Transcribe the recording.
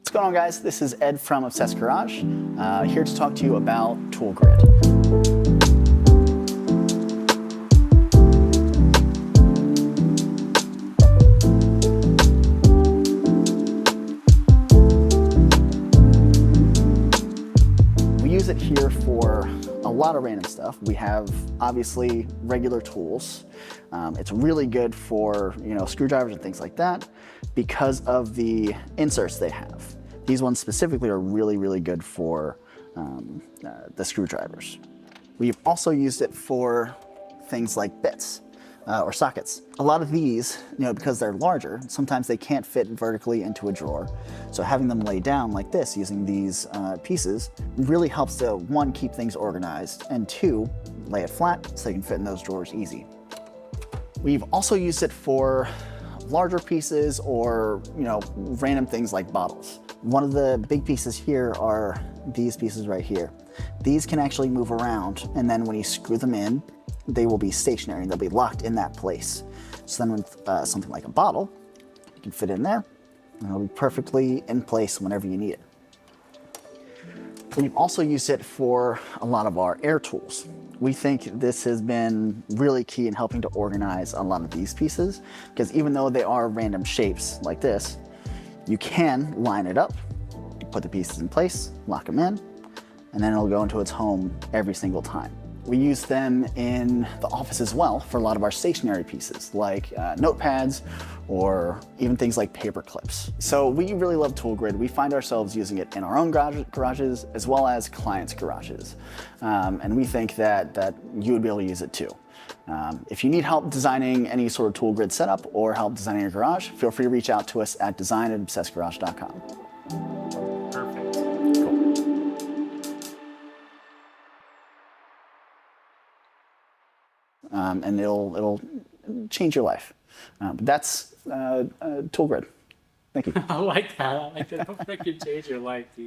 What's going on, guys? This is Ed from Obsessed Garage, here to talk to you about Tool Grid. We use it here for a lot of random stuff. We have obviously regular tools. It's really good for screwdrivers and things like that because of the inserts they have. These ones specifically are really good for the screwdrivers. We've also used it for things like bits or sockets. A lot of these, because they're larger, sometimes they can't fit vertically into a drawer. So having them lay down like this using these pieces really helps to, one, keep things organized, and two, lay it flat so they can fit in those drawers easy. We've also used it for larger pieces or random things like bottles. One of the big pieces here are these pieces right here. These can actually move around, and then when you screw them in, they will be stationary and they'll be locked in that place. So then with something like a bottle, you can fit in there and it'll be perfectly in place whenever you need it. We've also used it for a lot of our air tools. We think this has been really key in helping to organize a lot of these pieces, because even though they are random shapes like this, you can line it up, put the pieces in place, lock them in, and then it'll go into its home every single time. We use them in the office as well for a lot of our stationary pieces, like notepads or even things like paper clips. So we really love Tool Grid. We find ourselves using it in our own garages as well as clients' garages. And we think that you would be able to use it too. If you need help designing any sort of Tool Grid setup or help designing your garage, feel free to reach out to us at design@obsessedgarage.com. Perfect. Cool. And it'll change your life. But that's Tool Grid. Thank you. I like that. I like that. It'll freaking change your life, dude.